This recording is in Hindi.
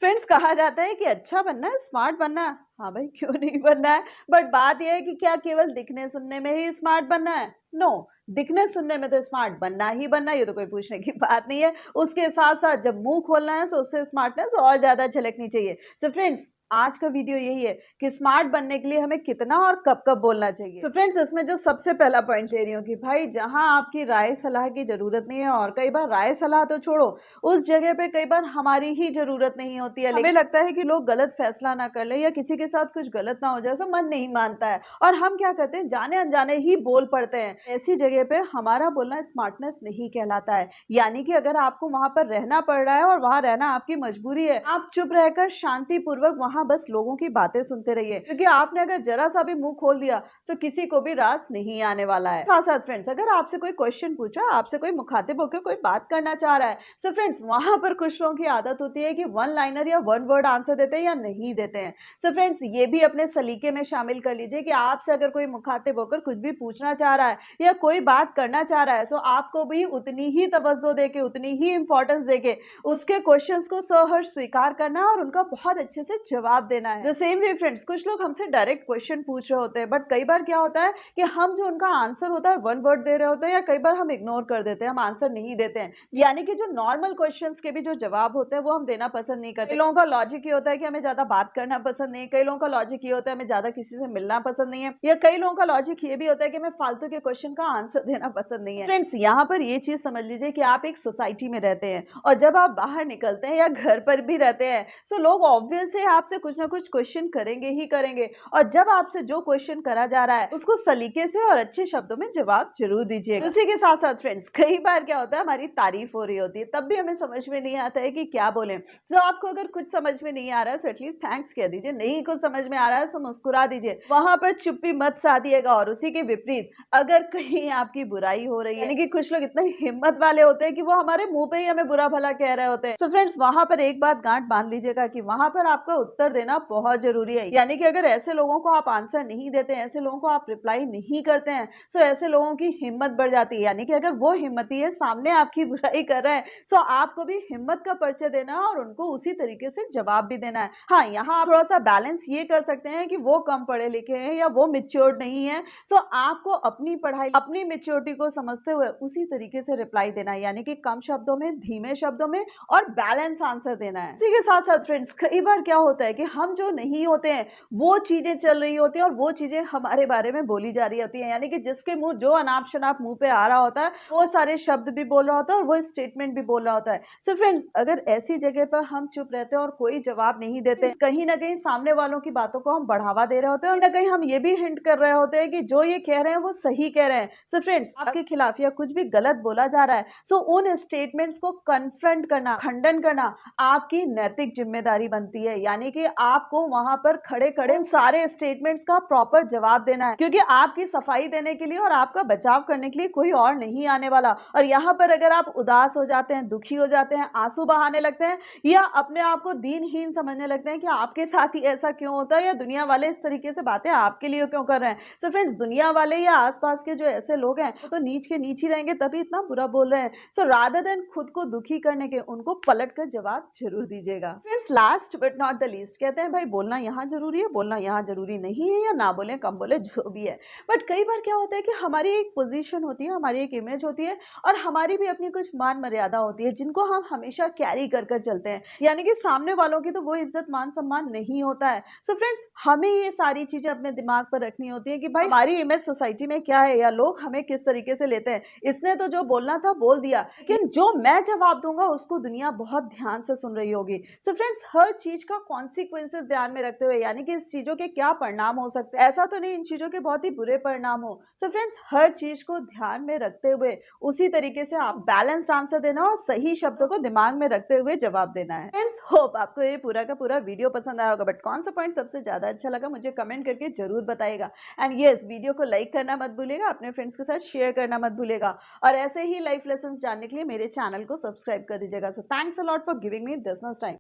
फ्रेंड्स कहा जाता है कि अच्छा बनना है, स्मार्ट बनना है। हाँ भाई, क्यों नहीं बनना है। बट बात यह है कि क्या केवल दिखने सुनने में ही स्मार्ट बनना है? नो, दिखने सुनने में तो स्मार्ट बनना ही बनना है, ये तो कोई पूछने की बात नहीं है। उसके साथ साथ जब मुंह खोलना है तो उससे स्मार्टनेस और ज्यादा झलकनी चाहिए। सो फ्रेंड्स, आज का वीडियो यही है कि स्मार्ट बनने के लिए हमें कितना और कब कब बोलना चाहिए। सो फ्रेंड्स, इसमें जो सबसे पहला पॉइंट ले रही हूँ कि भाई जहां आपकी राय सलाह की जरूरत नहीं है, और कई बार राय सलाह तो छोड़ो, उस जगह पे कई बार हमारी ही जरूरत नहीं होती है। हमें लगता है कि लोग गलत फैसला ना कर ले या किसी के साथ कुछ गलत ना हो जाए, तो मन नहीं मानता है और हम क्या करते हैं, जाने अनजाने ही बोल पड़ते हैं। ऐसी जगह पे हमारा बोलना स्मार्टनेस नहीं कहलाता है। यानी कि अगर आपको वहां पर रहना पड़ रहा है और वहां रहना आपकी मजबूरी है, आप चुप रहकर शांतिपूर्वक वहां बस लोगों की बातें सुनते रहिए, क्योंकि आपने अगर जरा सा भी मुंह खोल दिया तो किसी को भी रास नहीं आने वाला है। साथ साथ फ्रेंड्स, अगर आपसे कोई क्वेश्चन पूछा, आपसे कोई मुखातिब होकर कोई बात करना चाह रहा है, सो फ्रेंड्स वहां पर कुछ लोगों की आदत होती है कि वन लाइनर या वन वर्ड आंसर देते हैं या नहीं देते हैं। सो फ्रेंड्स, ये भी अपने सलीके में शामिल कर लीजिए कि आपसे अगर कोई मुखातिब होकर कुछ भी पूछना चाह रहा है या कोई बात करना चाह रहा है, सो आपको भी उतनी ही तवज्जो देके, उतनी ही इंपॉर्टेंस देके उसके क्वेश्चंस को सहर्ष स्वीकार करना और उनका बहुत अच्छे से जवाब देना है। द सेम वे फ्रेंड्स, कुछ लोग हमसे डायरेक्ट क्वेश्चन पूछ रहे होते हैं, बट कई बार क्या होता है कि हम जो उनका आंसर होता है वन वर्ड दे रहे होते हैं, या कई बार हम इग्नोर कर देते हैं, हम आंसर नहीं देते हैं। यानी कि जो नॉर्मल क्वेश्चंस के भी जो जवाब होते हैं वो हम देना पसंद नहीं करते। कई लोगों का लॉजिक ये होता है कि हमें ज्यादा बात करना पसंद नहीं है, कई लोगों का लॉजिक ये होता है हमें ज्यादा किसी से मिलना पसंद नहीं है, या कई लोगों का लॉजिक ये भी होता है कि हमें फालतू के क्वेश्चन का आंसर देना पसंद नहीं है। फ्रेंड्स, यहाँ पर ये चीज समझ लीजिए कि आप एक सोसाइटी में रहते हैं और जब आप बाहर निकलते हैं या घर पर भी रहते हैं, तो लोग ऑब्वियस है आपसे कुछ ना कुछ क्वेश्चन करेंगे ही करेंगे, और जब आपसे जो क्वेश्चन करा जा रहा है उसको सलीके से और अच्छे शब्दों में जवाब जरूर दीजिएगा। उसी के साथ साथ फ्रेंड्स, कई बार क्या होता है, हमारी तारीफ हो रही होती है, तब भी हमें समझ में नहीं आता है कि क्या बोले। तो आपको अगर कुछ समझ में नहीं आ रहा है तो एटलीस्ट थैंक्स कह दीजिए, नहीं कुछ समझ में आ रहा है तो मुस्कुरा दीजिए, वहां पर चुप्पी मत साधिएगा। और उसी के विपरीत अगर कहीं आपकी बुराई हो रही है, यानी कि कुछ लोग इतने हिम्मत वाले होते हैं कि वो हमारे मुंह पे ही हमें बुरा भला कह रहे होते हैं, तो फ्रेंड्स वहां पर एक बात गांठ बांध लीजिएगा कि वहां पर आपका उत्तर देना बहुत जरूरी है। यानी कि अगर ऐसे लोगों को आप आंसर नहीं देते हैं, ऐसे लोगों को आप रिप्लाई नहीं करते हैं, तो ऐसे लोगों की हिम्मत बढ़ जाती है। यानी कि अगर वो हिम्मती है, सामने आपकी बुराई कर रहे हैं, तो आपको भी हिम्मत का परिचय देना है और उनको उसी तरीके से जवाब भी देना है। हाँ, यहाँ आप थोड़ा सा बैलेंस ये कर सकते हैं कि वो कम पढ़े लिखे हैं या वो मेच्योर्ड नहीं है, तो आपको अपनी पढ़ाई, अपनी मेच्योरिटी को समझते हुए उसी तरीके से रिप्लाई देना है। यानी कि कम शब्दों में, धीमे शब्दों में और बैलेंस आंसर देना है। इसी के साथ साथ फ्रेंड्स, कई बार क्या होता है कि हम जो नहीं होते हैं वो चीजें चल रही होती हैं और वो चीजें हमारे बारे में बोली जा रही होती हैं। यानी कि जिसके मुंह जो अनाप शनाप मुंह पे आ रहा होता है, वो सारे शब्द भी बोल रहा होता है और वो स्टेटमेंट भी बोल रहा होता है। सो फ्रेंड्स, अगर ऐसी जगह पर हम चुप रहते हैं और कोई जवाब नहीं देते, कहीं ना कहीं सामने वालों की बातों को हम बढ़ावा दे रहे होते हैं, कहीं ना कहीं हम ये भी हिंट कर रहे होते हैं कि जो ये कह रहे हैं वो सही कह रहे हैं। सो फ्रेंड्स, आपके खिलाफ या कुछ भी गलत बोला जा रहा है, सो उन स्टेटमेंट्स को कन्फ्रंट करना, खंडन करना आपकी नैतिक जिम्मेदारी बनती है। यानी कि आपको वहां पर खड़े खड़े सारे स्टेटमेंट्स का प्रॉपर जवाब देना है, क्योंकि आपकी सफाई देने के लिए और आपका बचाव करने के लिए कोई और नहीं आने वाला। और यहाँ पर अगर आप उदास हो जाते हैं, दुखी हो जाते हैं, आंसू बहाने लगते हैं या अपने आप को दीनहीन समझने लगते हैं कि आपके साथ ही ऐसा क्यों होता है या दुनिया वाले इस तरीके से बातें आपके लिए क्यों कर रहे हैं, सो फ्रेंड्स दुनिया वाले या आसपास के जो ऐसे लोग हैं तो नीच के नीच ही रहेंगे, तभी इतना बुरा बोल रहे हैं। सो रादर देन खुद को दुखी करने के, उनको पलट कर जवाब जरूर दीजिएगा। Friends, last but not the least, कहते हैं भाई बोलना यहाँ जरूरी है, बोलना यहाँ जरूरी नहीं है, या ना बोले कम बोले जो भी है। बट कई बार क्या होता है कि हमारी एक पोजीशन होती है, हमारी एक इमेज होती है और हमारी भी अपनी कुछ मान मर्यादा होती है जिनको हम हमेशा कैरी कर कर चलते हैं। यानी कि सामने वालों की तो वो इज्जत मान सम्मान नहीं होता है। सो फ्रेंड्स, हमें ये सारी चीजें अपने दिमाग पर रखनी होती है कि भाई हमारी इमेज सोसाइटी में क्या है या लोग हमें किस तरीके से लेते हैं। इसने तो जो बोलना था बोल दिया, लेकिन जो मैं जवाब दूंगा उसको दुनिया बहुत ध्यान से सुन रही होगी। सो फ्रेंड्स, हर चीज का कॉन्सिक्वेंसेस ध्यान में रखते हुए, यानी कि इस चीजों के क्या परिणाम हो सकते हैं, ऐसा तो नहीं इन चीजों के बहुत ही बुरे परिणाम हो। सो फ्रेंड्स, हर चीज को ध्यान में रखते हुए उसी तरीके से आप बैलेंस्ड आंसर देना और सही शब्दों को दिमाग में रखते हुए जवाब देना है। फ्रेंड्स, होप आपको ये पूरा का पूरा वीडियो पसंद आया होगा, बट कौन सा पॉइंट सबसे ज्यादा अच्छा लगा मुझे कमेंट करके जरूर बताइएगा। एंड यस, वीडियो को लाइक करना मत भूलिएगा, अपने फ्रेंड्स के साथ शेयर करना मत भूलिएगा, और ऐसे ही लाइफ लेसन जानने के लिए मेरे चैनल को सब्सक्राइब कर दीजिएगा। So thanks a lot for giving me this much time.